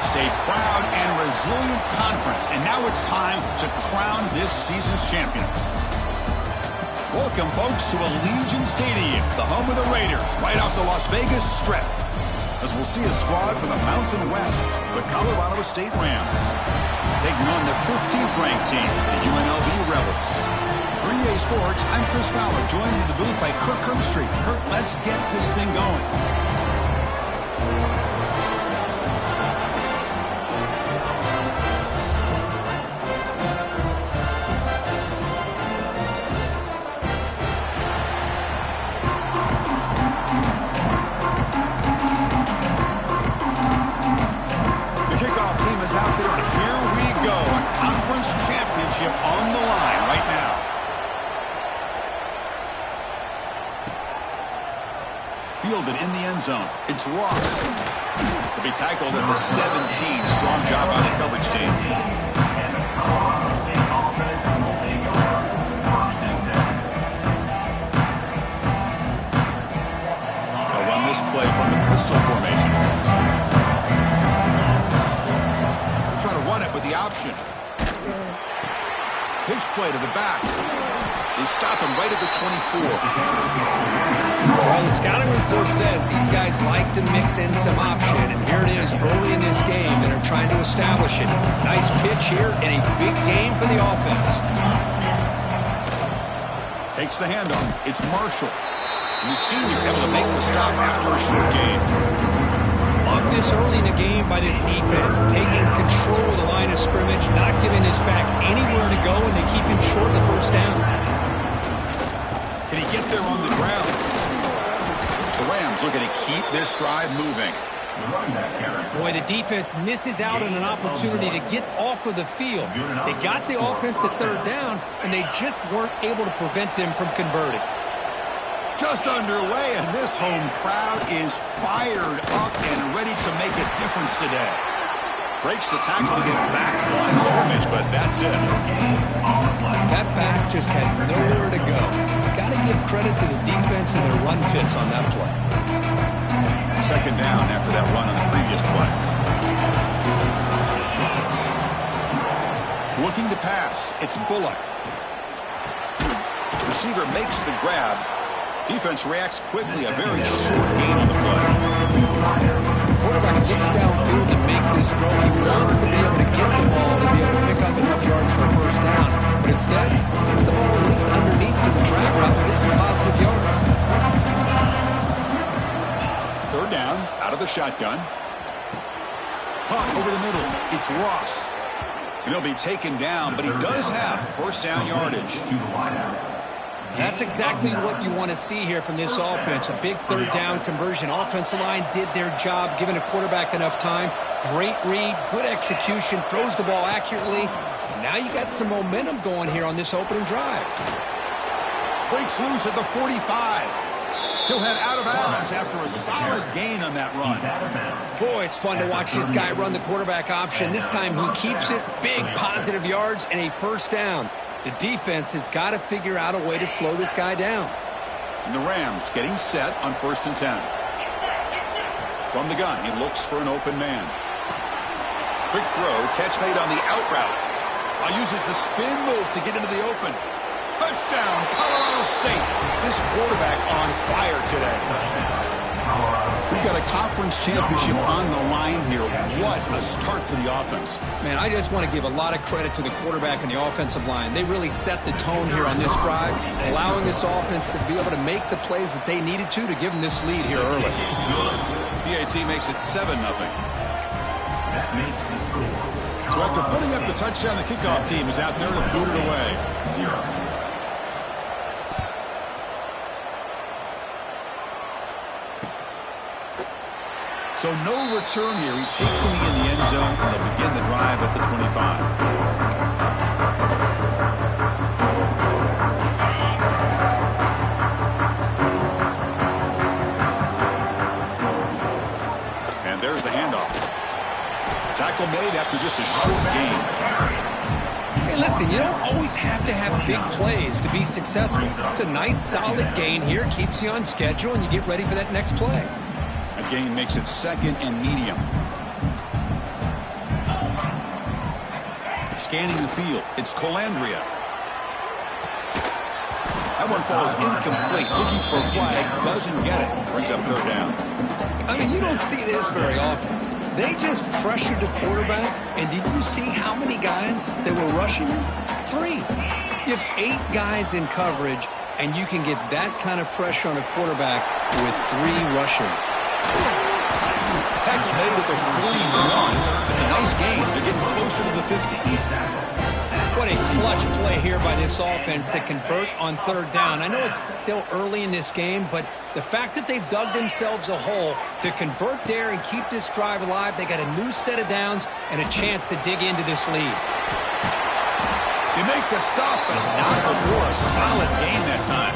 faced a proud and resilient conference, and now it's time to crown this season's champion. Welcome, folks, to Allegiant Stadium, the home of the Raiders, right off the Las Vegas Strip, as we'll see a squad from the Mountain West, the Colorado State Rams, taking on the 15th-ranked team, the UNLV Rebels. For EA Sports, I'm Chris Fowler, joined in the booth by Kirk Herbstreit. Kirk, let's get this thing going. On the line right now. Fielded in the end zone. It's Ross. He'll be tackled at the 17. Strong job by the coverage team. They'll run this play from the pistol formation. Try to run it with the option. Pitch play to the back. They stop him right at the 24. Well, the scouting report says these guys like to mix in some option, and here it is early in this game, and they're trying to establish it. Nice pitch here, and a big game for the offense. Takes the handoff. It's Marshall. And the senior able to make the stop after a short gain. Love this early in the game by this defense, taking control of the line of scrimmage, not giving this back anywhere to go, and they keep him short of the first down. Can he get there on the ground? The Rams looking to keep this drive moving. Boy, the defense misses out on an opportunity to get off of the field. They got the offense to third down, and they just weren't able to prevent them from converting. Just underway, and this home crowd is fired up and ready to make a difference today. Breaks the tackle to get back to the line of scrimmage, but that's it. That back just had nowhere to go. Got to give credit to the defense and their run fits on that play. Second down after that run on the previous play. Looking to pass, it's Bullock. Receiver makes the grab. Defense reacts quickly. A very short gain on the play. Quarterback looks downfield to make this throw. He wants to be able to get the ball to be able to pick up enough yards for a first down. But instead, gets the ball at least underneath to the drag route and gets some positive yards. Third down, out of the shotgun. Pop over the middle. It's Ross. And he'll be taken down, but he does have first down yardage. That's exactly what you want to see here from this offense. A big third down conversion. Offensive line did their job, giving a quarterback enough time. Great read, good execution, throws the ball accurately. And now you got some momentum going here on this opening drive. Breaks loose at the 45. He'll head out of bounds after a solid gain on that run. Boy, it's fun to watch this guy run the quarterback option. This time he keeps it, big positive yards, and a first down. The defense has got to figure out a way to slow this guy down. And the Rams getting set on 1st and 10. From the gun, he looks for an open man. Quick throw, catch made on the out route. Now uses the spin move to get into the open. Touchdown, Colorado State. This quarterback on fire today. We've got a conference championship on the line here. What a start for the offense. Man, I just want to give a lot of credit to the quarterback and the offensive line. They really set the tone here on this drive, allowing this offense to be able to make the plays that they needed to give them this lead here early. PAT makes it 7-0. So after putting up the touchdown, the kickoff team is out there to boot it away. So no return here. He takes him in the end zone, and they'll begin the drive at the 25. And there's the handoff. Tackle made after just a short gain. Hey, listen, you don't always have to have big plays to be successful. It's a nice, solid gain here. Keeps you on schedule, and you get ready for that next play. A gain makes it 2nd and medium. Scanning the field, it's Colandrea. That one falls incomplete. Looking for a flag, doesn't get it. Brings up third down. I mean, you don't see this very often. They just pressured the quarterback, and did you see how many guys they were rushing him? 3. You have 8 guys in coverage, and you can get that kind of pressure on a quarterback with 3 rushing. Tackle made at the 41. It's a nice gain. They're getting closer to the 50. What a clutch play here by this offense to convert on third down. I know it's still early in this game, but the fact that they've dug themselves a hole to convert there and keep this drive alive, they got a new set of downs and a chance to dig into this lead. They make the stop, but not before a solid gain that time.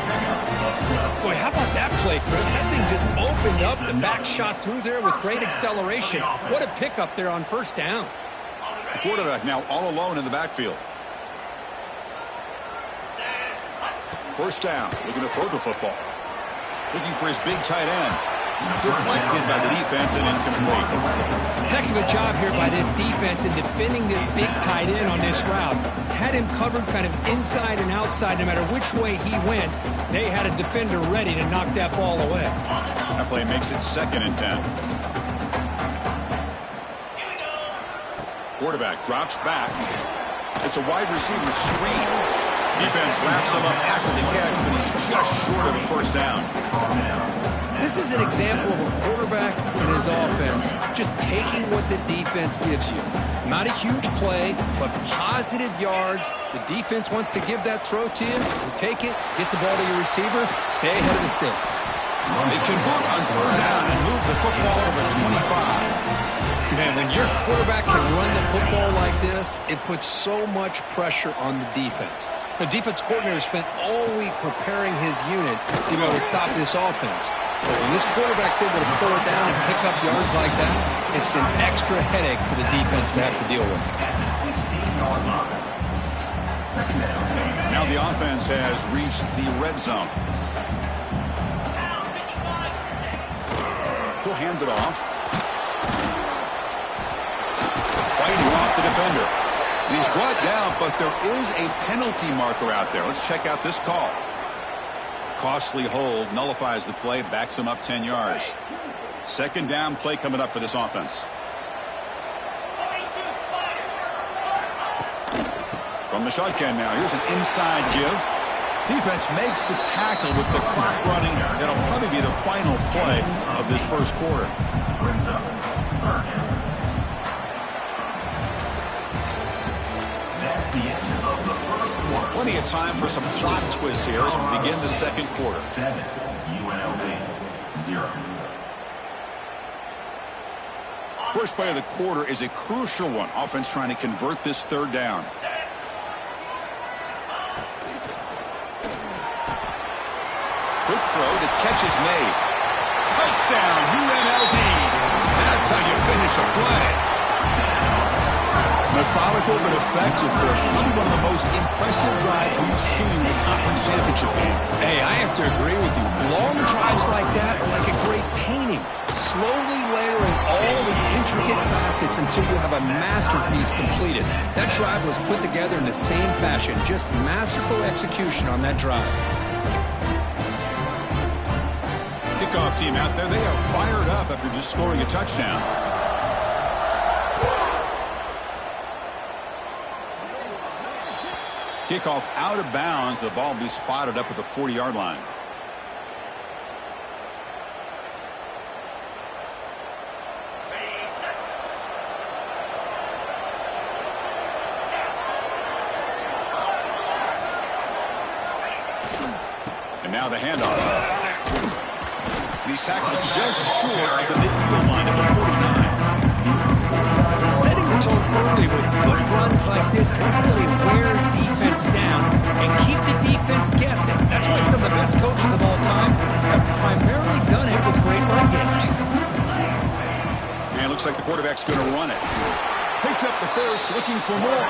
Boy, how about that play, Chris? That thing just opened up. The back shot through there with great acceleration. What a pickup there on first down. The quarterback now all alone in the backfield. First down, looking to throw the football. Looking for his big tight end. Deflected by the defense and incomplete. Heck of a job here by this defense in defending this big tight end on this route. Had him covered kind of inside and outside no matter which way he went. They had a defender ready to knock that ball away. That play makes it 2nd and 10. Quarterback drops back. It's a wide receiver screen. Defense wraps him up after the catch, but he's just short of a first down. This is an example of a quarterback and his offense just taking what the defense gives you. Not a huge play, but positive yards. The defense wants to give that throw to you. You take it, get the ball to your receiver, stay ahead of the sticks. They convert on third down and move the football to the 25. Man, when your quarterback can run the football like this, it puts so much pressure on the defense. The defense coordinator spent all week preparing his unit to be able to stop this offense. But when this quarterback's able to pull it down and pick up yards like that, it's an extra headache for the defense to have to deal with. Now the offense has reached the red zone. He'll hand it off. Fighting off the defender. He's brought down, but there is a penalty marker out there. Let's check out this call. Costly hold, nullifies the play, backs him up 10 yards. 2nd down play coming up for this offense. From the shotgun now, here's an inside give. Defense makes the tackle with the clock running. That'll probably be the final play of this first quarter. Plenty of time for some plot twists here as we begin the second quarter. 7, UNLV 0. First play of the quarter is a crucial one. Offense trying to convert this third down. Quick throw, the catch is made. Touchdown, UNLV. That's how you finish a play. Methodical but effective. Probably one of the most impressive drives we've seen in the conference championship game. Hey, I have to agree with you. Long drives like that are like a great painting. Slowly layering all the intricate facets until you have a masterpiece completed. That drive was put together in the same fashion. Just masterful execution on that drive. Kickoff team out there, they are fired up after just scoring a touchdown. Kickoff out of bounds. The ball will be spotted up at the 40-yard line. And now the handoff. He's tackled just short of the midfield line at the 49. Setting the tone early with good runs like this can really wear defense down and keep the defense guessing. That's why some of the best coaches of all time have primarily done it with great run games. And it looks like the quarterback's going to run it. Picks up the first, looking for more.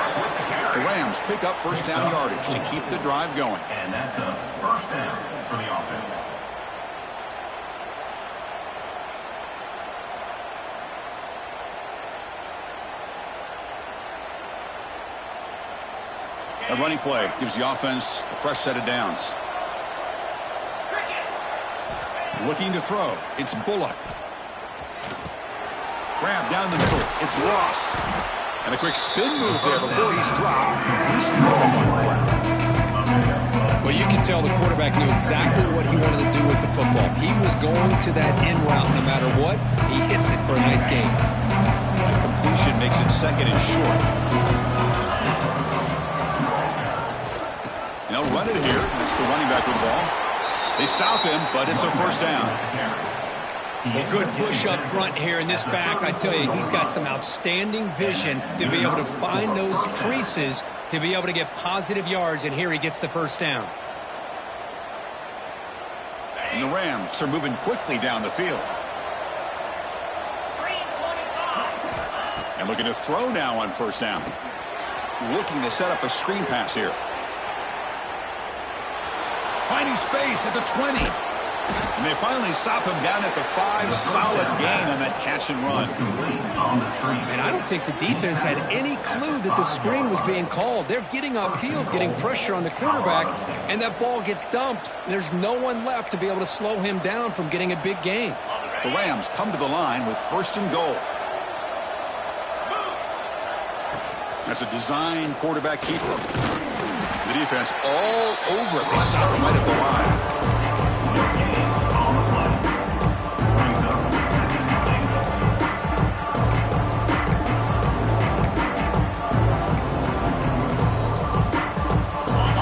The Rams pick up first down yardage to keep the drive going. And that's a first down for the offense. A running play gives the offense a fresh set of downs. Looking to throw. It's Bullock. Grab down the middle. It's Ross. And a quick spin move there before he's dropped. He's struck on the play. Well, you can tell the quarterback knew exactly what he wanted to do with the football. He was going to that in route no matter what. He hits it for a nice gain. That completion makes it second and short. They'll run it here. That's the running back with the ball. They stop him, but it's a first down. Well, good push up front here in this back. I tell you, he's got some outstanding vision to be able to find those creases, to be able to get positive yards, and here he gets the first down. And the Rams are moving quickly down the field. And looking to throw now on first down. Looking to set up a screen pass here. Finding space at the 20. And they finally stop him down at the 5. Solid gain on that catch and run. And I don't think the defense had any clue that the screen was being called. They're getting off field, getting pressure on the quarterback, and that ball gets dumped. There's no one left to be able to slow him down from getting a big gain. The Rams come to the line with first and goal. That's a design quarterback keeper. The defense all over it. They stop him right at the line.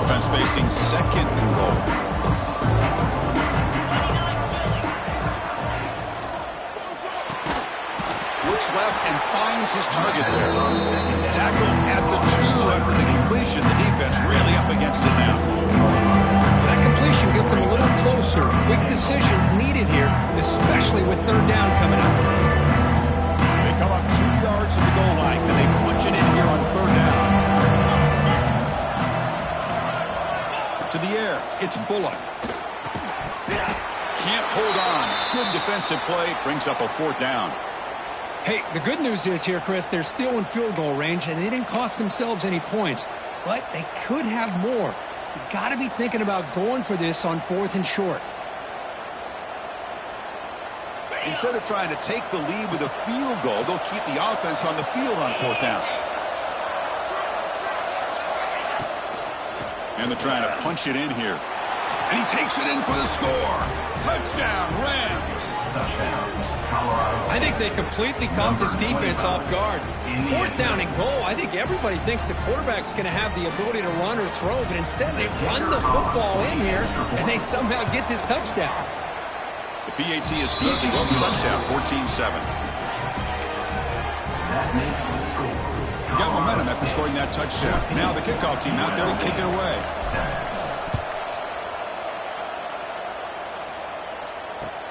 Offense facing second and goal. Looks left and finds his target there. Tackled at the 2 after the completion. The defense really up against it now. That completion gets him a little closer. Quick decisions needed here, especially with third down coming up. They come up 2 yards at the goal line. Can they punch it in here on third down? To the air. It's Bullock. Can't hold on. Good defensive play. Brings up a fourth down. Hey, the good news is here, Chris, they're still in field goal range, and they didn't cost themselves any points. But they could have more. You got to be thinking about going for this on 4th and short. Instead of trying to take the lead with a field goal, they'll keep the offense on the field on 4th down. And they're trying to punch it in here. And he takes it in for the score. Touchdown, Rams. I think they completely caught this defense off guard. 4th down and goal. I think everybody thinks the quarterback's going to have the ability to run or throw, but instead they run the football in here, and they somehow get this touchdown. The PAT is good. They go for touchdown, 14-7. Got momentum after scoring that touchdown. Now the kickoff team out there to kick it away.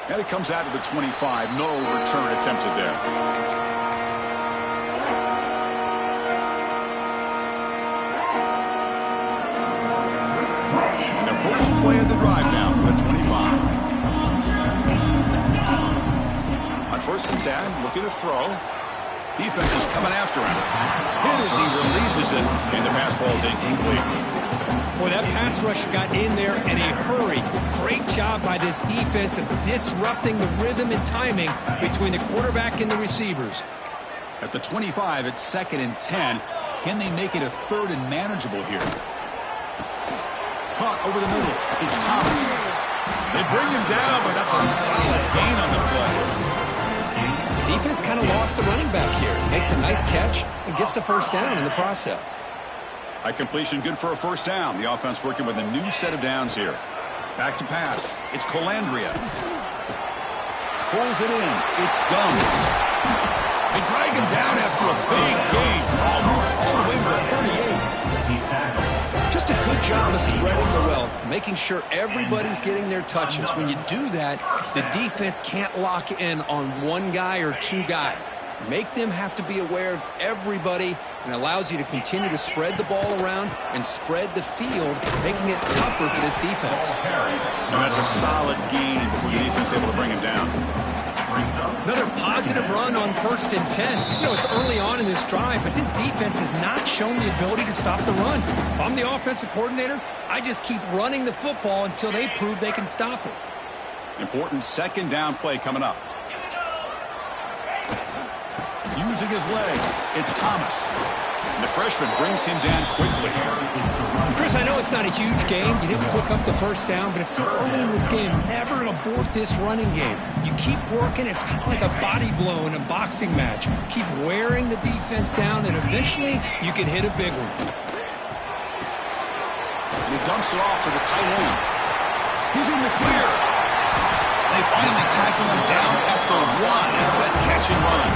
And it comes out of the 25. No return attempted there. And their first play of the drive now for the 25. On 1st and 10, looking to throw. Defense is coming after him. Hit as he releases it, and the pass ball is incomplete. Well, that pass rush got in there in a hurry. Great job by this defense of disrupting the rhythm and timing between the quarterback and the receivers. At the 25, it's 2nd and 10. Can they make it a 3rd and manageable here? Caught over the middle. It's Thomas. They bring him down, but that's a solid gain on the play. Defense kind of lost a running back here. Makes a nice catch and gets the first down in the process. By completion, good for a first down. The offense working with a new set of downs here. Back to pass. It's Colandrea. Pulls it in. It's Gums. They drag him down after a big gain. All the way to the 38. He's tackled. Just a good job of spreading the wealth, making sure everybody's getting their touches. When you do that, the defense can't lock in on one guy or 2 guys. Make them have to be aware of everybody, and allows you to continue to spread the ball around and spread the field, making it tougher for this defense. And that's a solid gain before the defense able to bring him down. Another positive run on 1st and 10. You know, it's early on in this drive, but this defense has not shown the ability to stop the run. If I'm the offensive coordinator, I just keep running the football until they prove they can stop it. Important 2nd down play coming up. Using his legs, it's Thomas. And the freshman brings him down quickly. Chris, I know it's not a huge game. You didn't pick up the 1st down, but it's still early in this game. Never abort this running game. You keep working. It's kind of like a body blow in a boxing match. Keep wearing the defense down, and eventually you can hit a big one. And he dumps it off to the tight end. He's in the clear. They finally tackle him down at the 1 after that catch and run.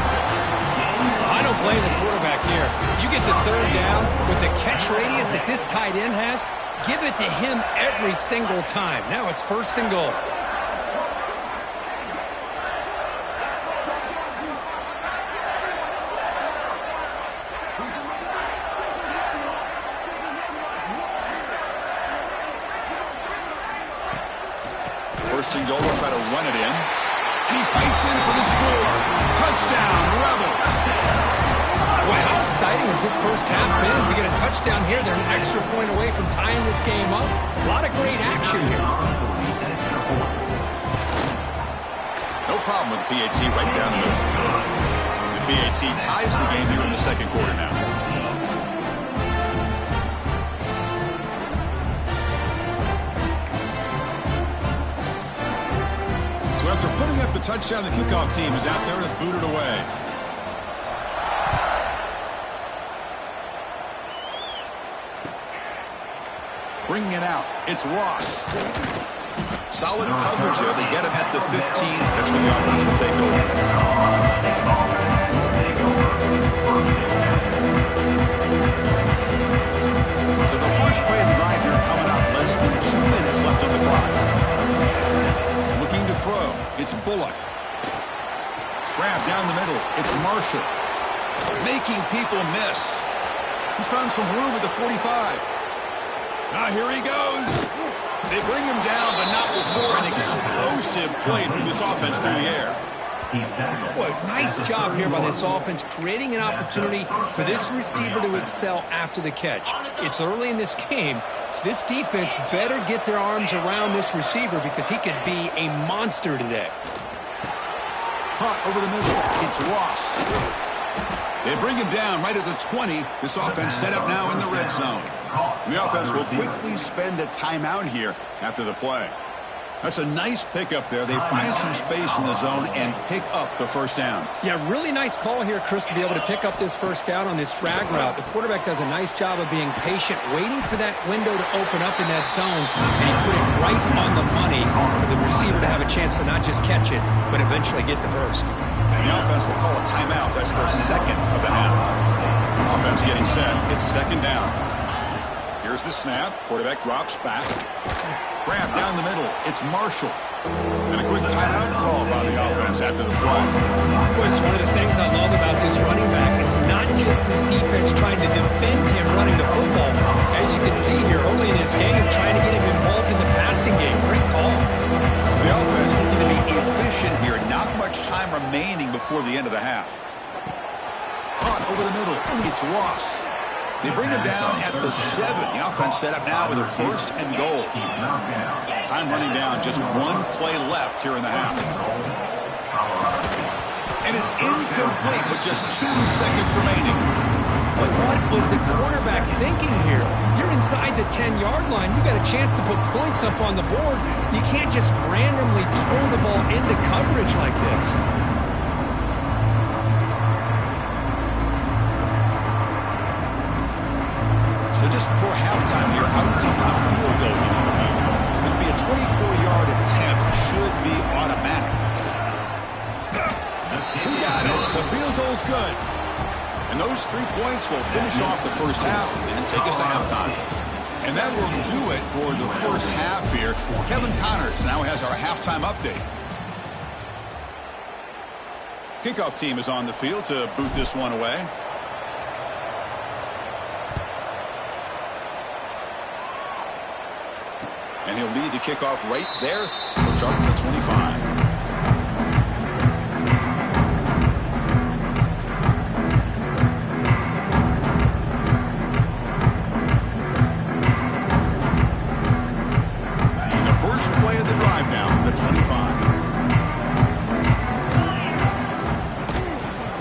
I don't blame the quarterback here. You get the 3rd down with the catch radius that this tight end has, give it to him every single time. Now it's 1st and goal. First and goal, they'll try to run it in. And he fights in for the score. Touchdown, Rebels. Well, how exciting has this first half been? We get a touchdown here. They're an extra point away from tying this game up. A lot of great action here. No problem with the PAT right down the middle. The PAT ties the game here in the 2nd quarter now. After putting up the touchdown, the kickoff team is out there to boot it away. Bringing it out, it's Ross. Solid coverage there. They get him at the 15. That's when the offense will take over. So the first play of the drive here coming up. Less than 2 minutes left on the clock. Looking to throw. It's Bullock. Grab down the middle. It's Marshall. Making people miss. He's found some room at the 45. Now here he goes. They bring him down, but not before an explosive play through this offense through the air. Boy, nice job here by this offense, creating an opportunity for this receiver to excel after the catch. It's early in this game, so this defense better get their arms around this receiver because he could be a monster today. Caught over the middle. It's Ross. They bring him down right at the 20. This offense set up now in the red zone. The offense will quickly spend a timeout here after the play. That's a nice pickup there. They find some space in the zone and pick up the 1st down. Yeah, really nice call here, Chris, to be able to pick up this 1st down on this drag route. The quarterback does a nice job of being patient, waiting for that window to open up in that zone, and he put it right on the money for the receiver to have a chance to not just catch it, but eventually get the 1st. And the offense will call a timeout. That's their 2nd of the half. Offense getting set. It's 2nd down. Here's the snap. Quarterback drops back. Grab down the middle. It's Marshall. And a quick timeout call by the offense after the play. Boy, it's one of the things I love about this running back. It's not just this defense trying to defend him running the football. As you can see here early in his game, trying to get him involved in the passing game. Great call. So the offense looking to be efficient here. Not much time remaining before the end of the half. Caught over the middle. It's Ross. They bring him down at the 7. The offense set up now with a 1st and goal. Time running down. Just 1 play left here in the half. And it's incomplete with just 2 seconds remaining. But what was the quarterback thinking here? You're inside the 10-yard line. You got a chance to put points up on the board. You can't just randomly throw the ball into coverage like this. So just before halftime here, out comes the field goal unit. It'll be a 24-yard attempt. Should be automatic. He got it. The field goal's good. And those 3 points will finish off the first half and take us to halftime. And that will do it for the first half here. Kevin Connors now has our halftime update. Kickoff team is on the field to boot this one away. And he'll lead the kickoff right there. He'll start at the 25.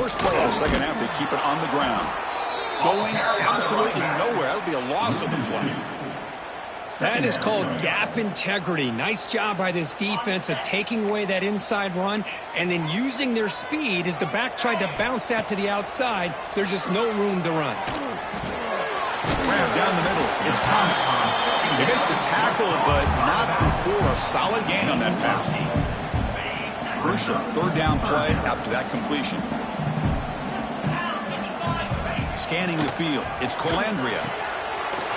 First play of the second half, they keep it on the ground. Going absolutely nowhere. That would be a loss of the play. That is called gap integrity. Nice job by this defense of taking away that inside run and then using their speed as the back tried to bounce that to the outside. There's just no room to run. Grab down the middle. It's Thomas. They make the tackle, but not before a solid gain on that pass. Crucial third down play after that completion. Scanning the field. It's Colandrea.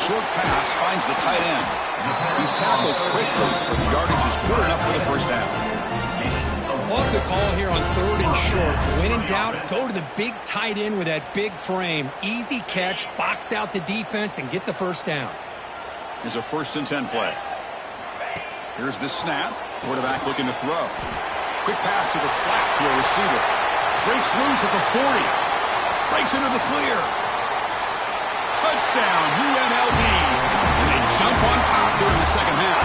Short pass finds the tight end. He's tackled quickly, but the yardage is good enough for the first down. Love the call here on 3rd and short. When in doubt, go to the big tight end with that big frame. Easy catch, box out the defense, and get the first down. Here's a 1st and 10 play. Here's the snap. Quarterback looking to throw. Quick pass to the flat to a receiver. Breaks loose at the 40. Breaks into the clear. Touchdown, UNLV. And they jump on top here in the second half.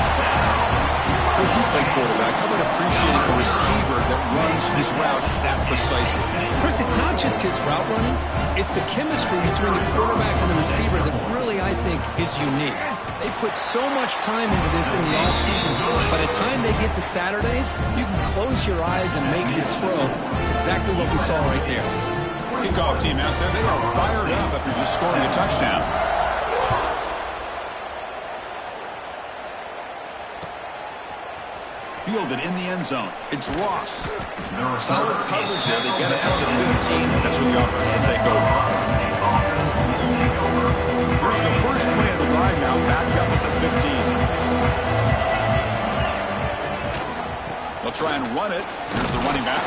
Coach, you play quarterback. How about appreciating a receiver that runs his routes that precisely? Chris, it's not just his route running. It's the chemistry between the quarterback and the receiver that really, I think, is unique. They put so much time into this in the offseason. By the time they get to Saturdays, you can close your eyes and make your throw. It's exactly what we saw right there. Kickoff team out there, they are fired up after just scoring a touchdown. Fielded in the end zone. It's Ross. Solid coverage there. They get it at the 15. That's when the offense will take over. Here's the first play of the drive now, backed up at the 15. They'll try and run it. Here's the running back.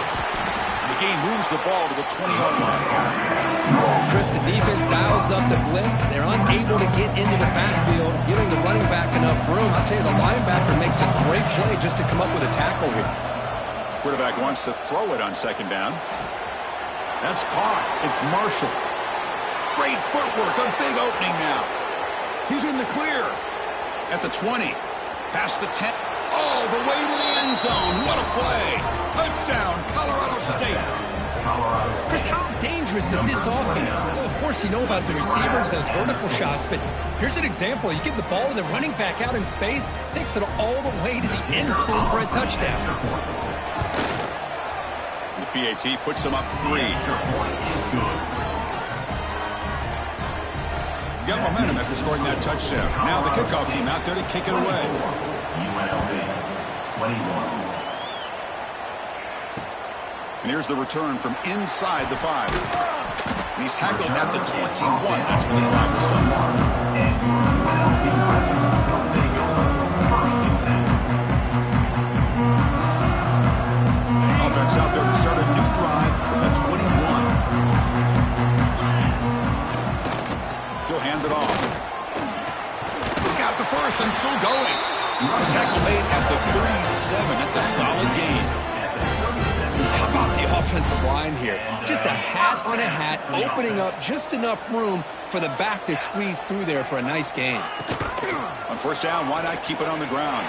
The game moves the ball to the 20-yard line. Chris, the defense dials up the blitz. They're unable to get into the backfield, giving the running back enough room. I'll tell you, the linebacker makes a great play just to come up with a tackle here. Quarterback wants to throw it on 2nd down. That's caught. It's Marshall. Great footwork. A big opening now. He's in the clear. At the 20. Past the 10. All the way to the end zone. What a play. Touchdown, Colorado State. Chris, how dangerous is this offense? Well, of course, you know about the receivers, those vertical shots, but here's an example. You give the ball to the running back out in space, takes it all the way to the end zone for a touchdown. The PAT puts them up 3. Got momentum after scoring that touchdown. Now the kickoff team out there to kick it away. UNLV 21. And here's the return from inside the 5. And he's tackled at the 21. That's where the drive will start. Offense out there to start a new drive from the 21. He'll hand it off. He's got the first and still going. Tackle made at the 37. That's a solid gain. How about the offensive line here? Just a hat on a hat, opening up just enough room for the back to squeeze through there for a nice gain. On 1st down, why not keep it on the ground?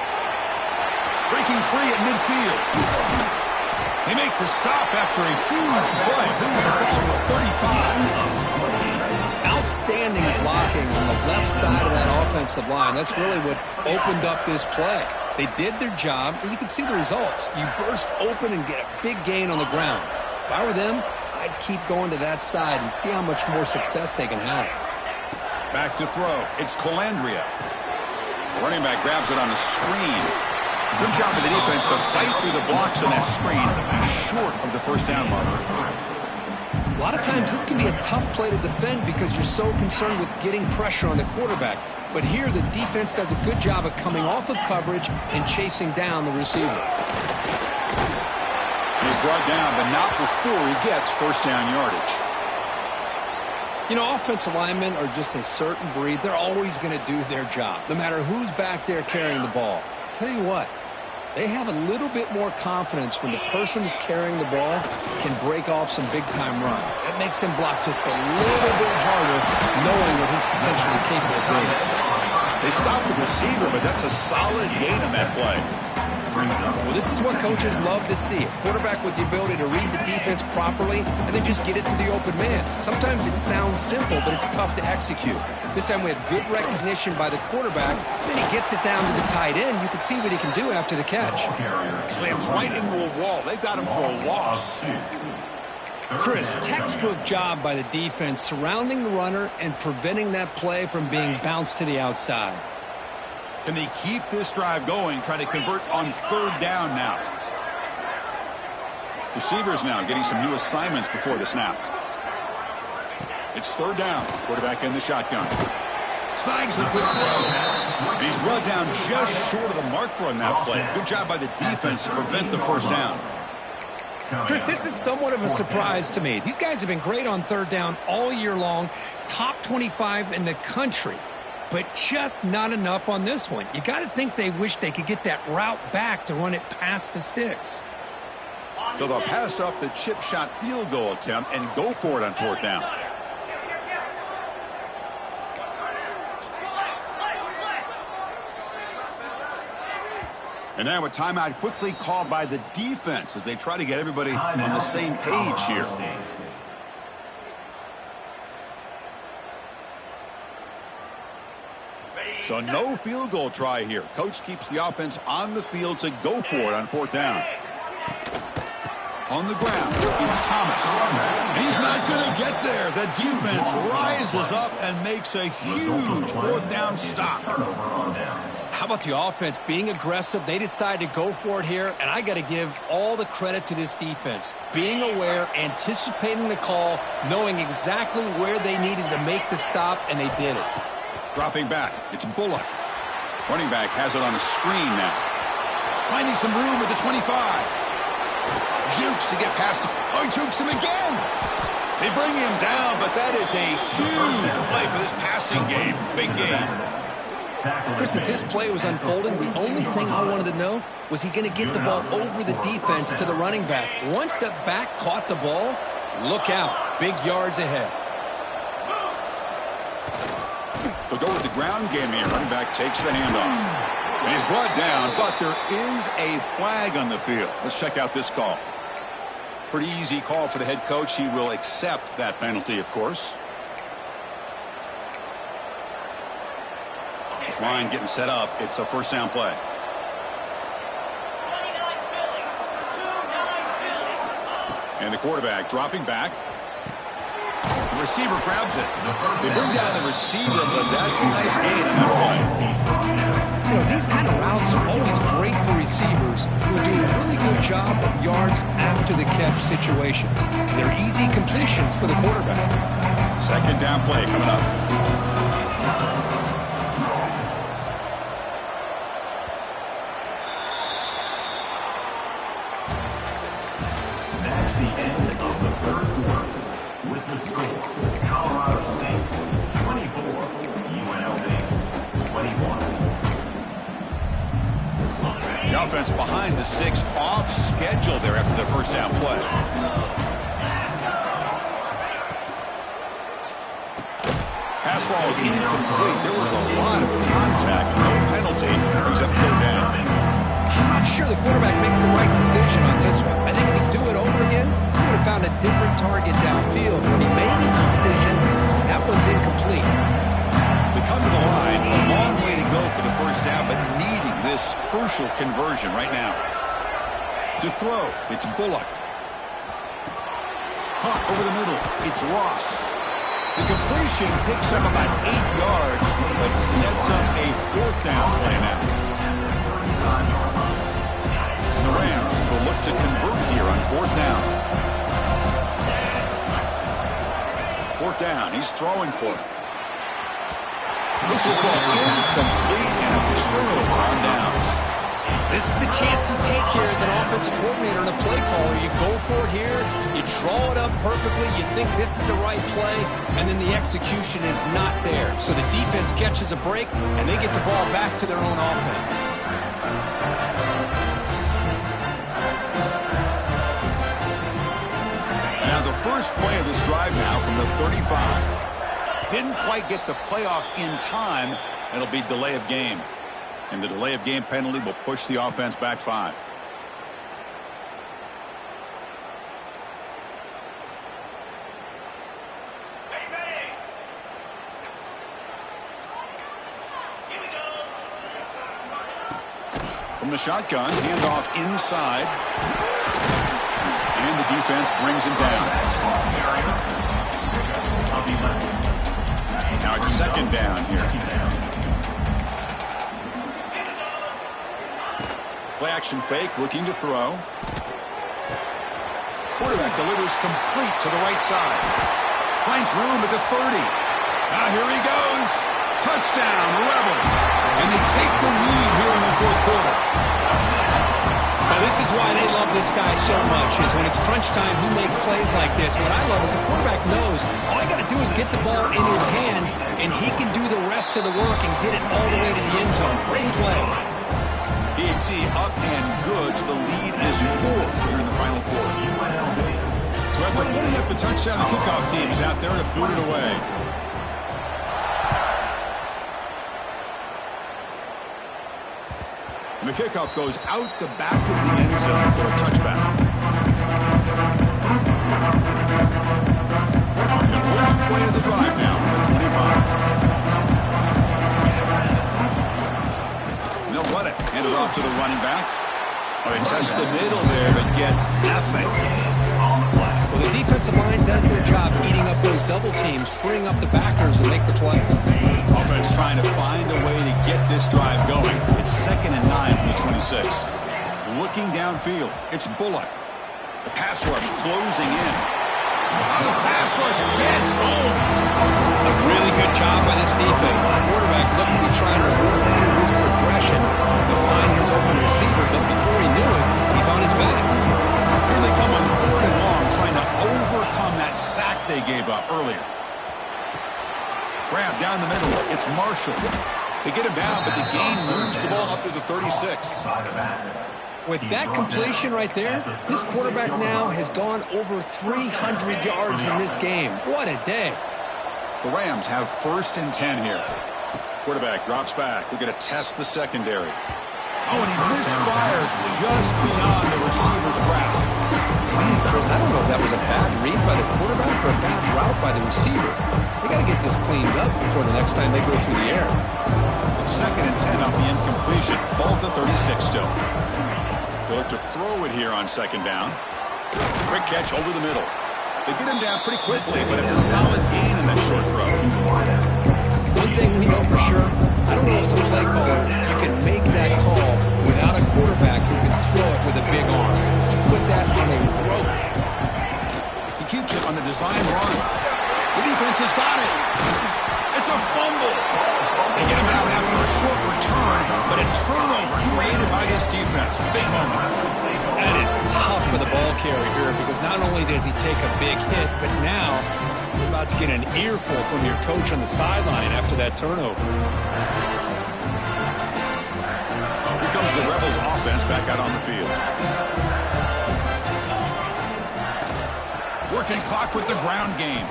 Breaking free at midfield. They make the stop after a huge play. Moves the ball to the 35. Outstanding blocking on the left side of that offensive line. That's really what opened up this play. They did their job, and you can see the results. You burst open and get a big gain on the ground. If I were them, I'd keep going to that side and see how much more success they can have. Back to throw. It's Colandrea. The running back grabs it on a screen. Good job of the defense to fight through the blocks on that screen, short of the 1st down marker. A lot of times this can be a tough play to defend because you're so concerned with getting pressure on the quarterback. But here the defense does a good job of coming off of coverage and chasing down the receiver. He's brought down, but not before he gets 1st down yardage. You know, offensive linemen are just a certain breed. They're always going to do their job, no matter who's back there carrying the ball. I'll tell you what. They have a little bit more confidence when the person that's carrying the ball can break off some big-time runs. That makes him block just a little bit harder, knowing what he's potentially capable of doing. They stopped the receiver, but that's a solid gain on that play. Well, this is what coaches love to see. A quarterback with the ability to read the defense properly and then just get it to the open man. Sometimes it sounds simple, but it's tough to execute. This time we had good recognition by the quarterback. Then he gets it down to the tight end. You can see what he can do after the catch. Slams right into a wall. They've got him for a loss. Chris, textbook job by the defense surrounding the runner and preventing that play from being bounced to the outside. Can they keep this drive going, trying to convert on third down now? Receivers now getting some new assignments before the snap. It's third down. Quarterback in the shotgun. Snags the quick throw. He's brought down just short of the marker on that play. Good job by the defense to prevent the first down. Chris, this is somewhat of a surprise to me. These guys have been great on third down all year long. Top 25 in the country. But just not enough on this one. You got to think they wish they could get that route back to run it past the sticks. So they'll pass up the chip shot field goal attempt and go for it on fourth down. And now a timeout quickly called by the defense as they try to get everybody on the same page here. So no field goal try here. Coach keeps the offense on the field to go for it on fourth down. On the ground, it's Thomas. He's not going to get there. The defense rises up and makes a huge fourth down stop. How about the offense being aggressive? They decide to go for it here, and I got to give all the credit to this defense. Being aware, anticipating the call, knowing exactly where they needed to make the stop, and they did it. Dropping back, it's Bullock. Running back has it on a screen now. Finding some room at the 25. Jukes to get past him. Oh, he jukes him again. They bring him down, but that is a huge play for this passing game. Big game. Chris, as this play was unfolding, the only thing I wanted to know was he going to get the ball over the defense to the running back. Once the back caught the ball, look out. Big yards ahead. They'll go with the ground game here. Running back takes the handoff. And he's brought down, but there is a flag on the field. Let's check out this call. Pretty easy call for the head coach. He will accept that penalty, of course. This line getting set up. It's a first down play. And the quarterback dropping back. The receiver grabs it. They bring down the receiver, but that's a nice gain on that play. You know, these kind of routes are always great for receivers who do a really good job of yards after the catch situations. They're easy completions for the quarterback. Second down play coming up. That's the end of the third quarter. With the score, Colorado State 24, UNLV 21. The offense behind the six, off schedule there after the first down play. Pass ball was incomplete. There was a lot of contact. No penalty. Brings up third down. I'm not sure the quarterback makes the right decision on this one. I think if he'd do it over again, he would have found a different target downfield. But he made his decision. That one's incomplete. They come to the line. A long way to go for the first down, but needing this crucial conversion right now. To throw, it's Bullock. Caught over the middle. It's Ross. The completion picks up about 8 yards, but sets up a fourth down play now. And the Rams will look to convert here on fourth down. Fourth down, he's throwing for it. This will call incomplete and a turnover on downs. This is the chance you take here as an offensive coordinator and a play caller. You go for it here, you draw it up perfectly, you think this is the right play, and then the execution is not there. So the defense catches a break, and they get the ball back to their own offense. Now the first play of this drive now from the 35. Didn't quite get the playoff in time, It'll be delay of game. And the delay of game penalty will push the offense back 5. From the shotgun, handoff inside. And the defense brings him down. Now it's second down here. Play action fake, looking to throw. Quarterback delivers complete to the right side. Finds room at the 30. Now here he goes. Touchdown, Rebels. And they take the lead here in the fourth quarter. Now this is why they love this guy so much, is when it's crunch time, he makes plays like this. What I love is the quarterback knows all I got to do is get the ball in his hands, and he can do the rest of the work and get it all the way to the end zone. Great play. PAT up and good. The lead is 4 here in the final quarter. So after putting up the touchdown, the kickoff team is out there to boot it away. And the kickoff goes out the back of the end zone for a touchback. And the first play of the drive now from the 25. And they'll run it. Hand it off to the running back. Oh, they test the middle there, but get nothing. Well, the defensive line does their job eating up those double teams, freeing up the backers to make the play. Offense trying to find a way to get this drive going. It's 2nd and 9 from the 26. Looking downfield, it's Bullock. The pass rush closing in. Oh, the pass rush gets home. A really good job by this defense. The quarterback looked to be trying to work through his progressions to find his open receiver, but before he knew it, he's on his back. Here they come on 3rd and long, trying to overcome that sack they gave up earlier. Grab down the middle. It's Marshall. They get him down, but the gain moves the ball up to the 36. With that completion right there, this quarterback now has gone over 300 yards in this game. What a day. The Rams have 1st and 10 here. Quarterback drops back. We're going to test the secondary. Oh, and he misfires just beyond the receiver's grasp. Man, Chris, I don't know if that was a bad read by the quarterback or a bad route by the receiver. They got to get this cleaned up before the next time they go through the air. It's 2nd and 10 off the incompletion. Ball to 36 still. They look to throw it here on 2nd down. Quick catch over the middle. They get him down pretty quickly, but it's a solid gain in that short throw. One thing we know for sure, I don't know as a play caller, you can make that call without a quarterback who can throw it with a big arm. He put that on a rope. He keeps it on a design run. The defense has got it. It's a fumble. They get him out after a short return, but a turnover created by this defense. Big moment. That is tough for the ball carrier here because not only does he take a big hit, but now you're about to get an earful from your coach on the sideline after that turnover. Here comes the Rebels offense back out on the field. Working clock with the ground game.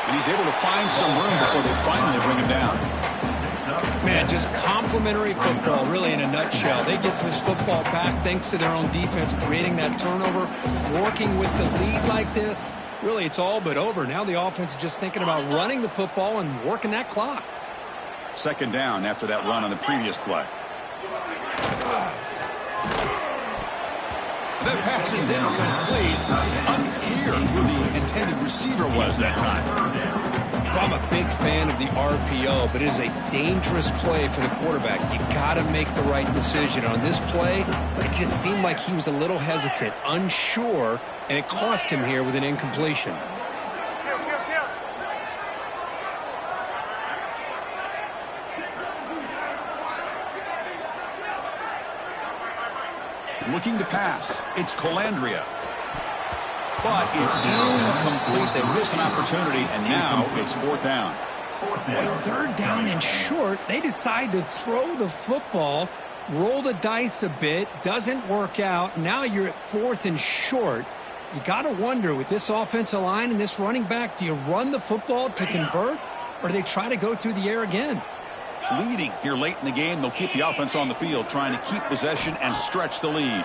And he's able to find some room before they finally bring him down. Man, just complimentary football, really, in a nutshell. They get this football back thanks to their own defense, creating that turnover, working with the lead like this. Really, it's all but over. Now the offense is just thinking about running the football and working that clock. 2nd down after that run on the previous play. That pass is incomplete. Unclear who the intended receiver was that time. I'm a big fan of the RPO, but it is a dangerous play for the quarterback. You got to make the right decision. On this play, it just seemed like he was a little hesitant, unsure, and it cost him here with an incompletion. Looking to pass. It's Colandrea. But it's incomplete. They miss an opportunity, and now it's 4th down. With 3rd down and short, they decide to throw the football, roll the dice a bit, doesn't work out. Now you're at 4th and short. You got to wonder, with this offensive line and this running back, do you run the football to convert, or do they try to go through the air again? Leading here late in the game, they'll keep the offense on the field, trying to keep possession and stretch the lead.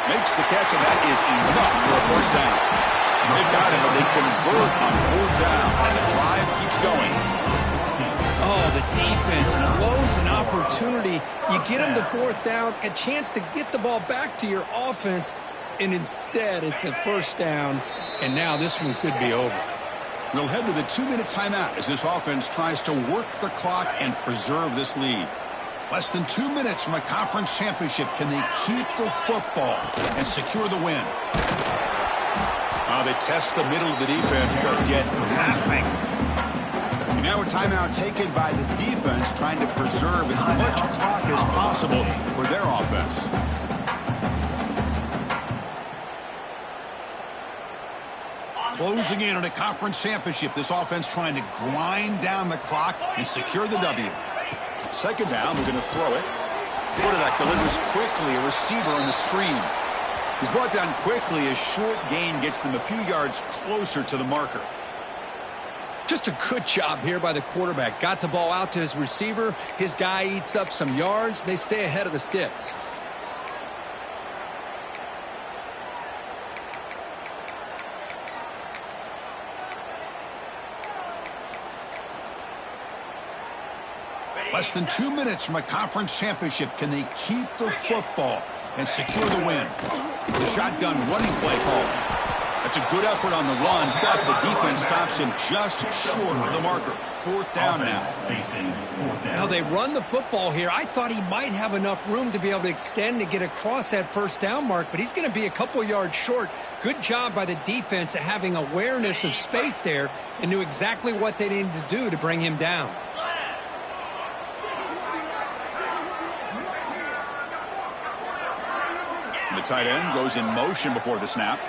Makes the catch, and that is enough for a first down. They've got it, but they convert on 4th down, and the drive keeps going. Oh, the defense blows an opportunity. You get them to 4th down, a chance to get the ball back to your offense, and instead it's a first down, and now this one could be over. We'll head to the 2-minute timeout as this offense tries to work the clock and preserve this lead. Less than 2 minutes from a conference championship. Can they keep the football and secure the win? They test the middle of the defense, but get nothing. And now a timeout taken by the defense, trying to preserve as much clock as possible for their offense. Closing in on a conference championship, this offense trying to grind down the clock and secure the W. 2nd down, we're going to throw it. Quarterback delivers quickly, a receiver on the screen. He's brought down quickly. A short gain gets them a few yards closer to the marker. Just a good job here by the quarterback. Got the ball out to his receiver. His guy eats up some yards. They stay ahead of the sticks. Less than 2 minutes from a conference championship. Can they keep the football and secure the win? The shotgun running play call. That's a good effort on the run, but the defense stops him just short of the marker. 4th down now. Now they run the football here. I thought he might have enough room to be able to extend to get across that 1st down mark, but he's going to be a couple yards short. Good job by the defense at having awareness of space there and knew exactly what they needed to do to bring him down. The tight end goes in motion before the snap.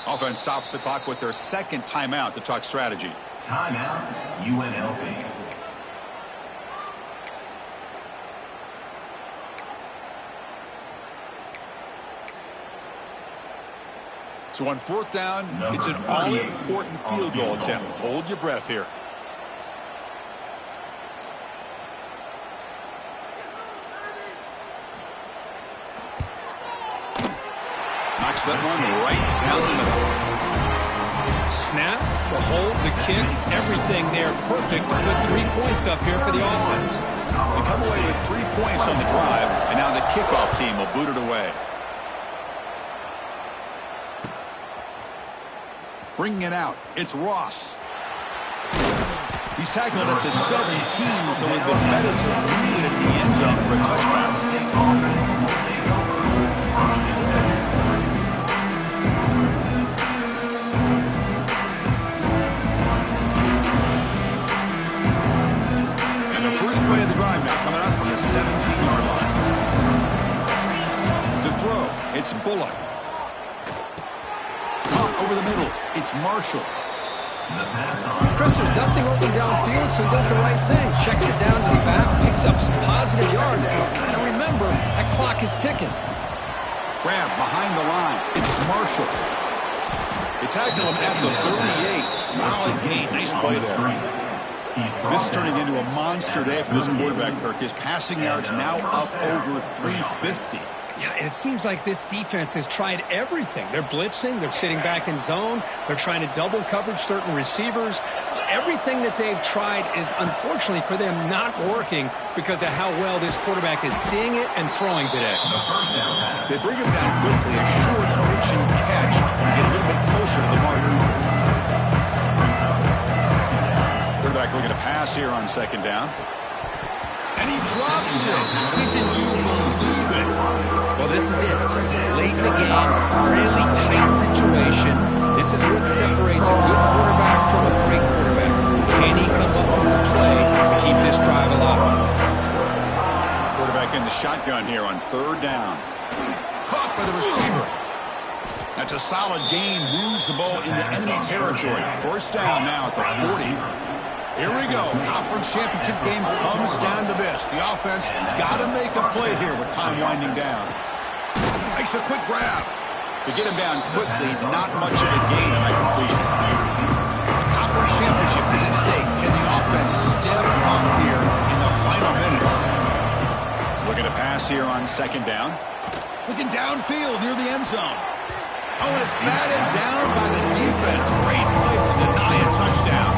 Offense stops the clock with their 2nd timeout to talk strategy. Timeout, UNLV. So on 4th down, it's an all-important field goal attempt. Hold your breath here. Knocks that one right down the middle. Snap, the hold, the kick, everything there perfect to put 3 points up here for the offense. They come away with 3 points on the drive, and now the kickoff team will boot it away. Bringing it out, it's Ross. He's tackled at the 17, so it would have been better to leave it at the end zone for a touchdown. Play of the drive now coming up from the 17-yard line. To throw, it's Bullock. Caught over the middle, it's Marshall. Chris, there's nothing open downfield, so he does the right thing. Checks it down to the back, picks up some positive yards, but he's got to remember that clock is ticking. Grab behind the line, it's Marshall. They tackle him at the 38. Solid gain, nice play there. This is turning into a monster day for this quarterback, Kirk. His passing yards now up over 350. Yeah, and it seems like this defense has tried everything. They're blitzing, they're sitting back in zone, they're trying to double coverage certain receivers. Everything that they've tried is, unfortunately for them, not working because of how well this quarterback is seeing it and throwing today. They bring him down quickly, a short pitch and catch, to get a little bit closer to the marker. Quarterback looking to pass here on 2nd down. And he drops it. Can you believe it? Well, this is it. Late in the game, really tight situation. This is what separates a good quarterback from a great quarterback. Can he come up with the play to keep this drive alive? Quarterback in the shotgun here on 3rd down. Caught by the receiver. That's a solid gain. Moves the ball into enemy territory. 1st down now at the 40. Here we go. Conference championship game comes down to this. The offense got to make a play here with time winding down. Makes a quick grab. To get him down quickly, not much of a gain on that completion. The conference championship is at stake. Can the offense step up here in the final minutes? Looking to pass here on second down. Looking downfield near the end zone. Oh, and it's batted down by the defense. Great play to deny a touchdown.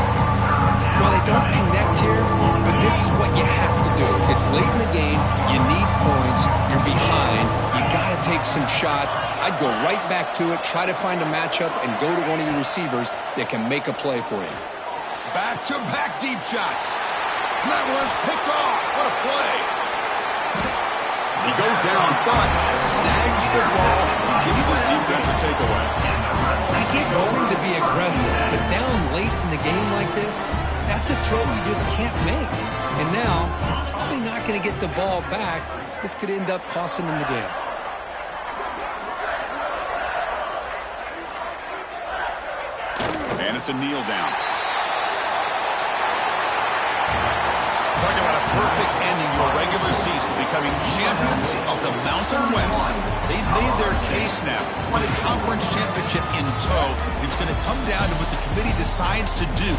Well, they don't connect here, but this is what you have to do. It's late in the game. You need points. You're behind. You got to take some shots. I'd go right back to it, try to find a matchup, and go to one of your receivers that can make a play for you. Back-to-back deep shots. And that one's picked off. What a play. He goes down, but snags the ball and gives this defense a takeaway. I get wanting to be aggressive, but down late in the game like this, that's a throw you just can't make. And now, you're probably not going to get the ball back. This could end up costing them the game. And it's a kneel down. Talk about a perfect ending to a regular season, becoming champions of the Mountain West. They've made their case now. With a conference championship in tow, it's going to come down to what the committee decides to do.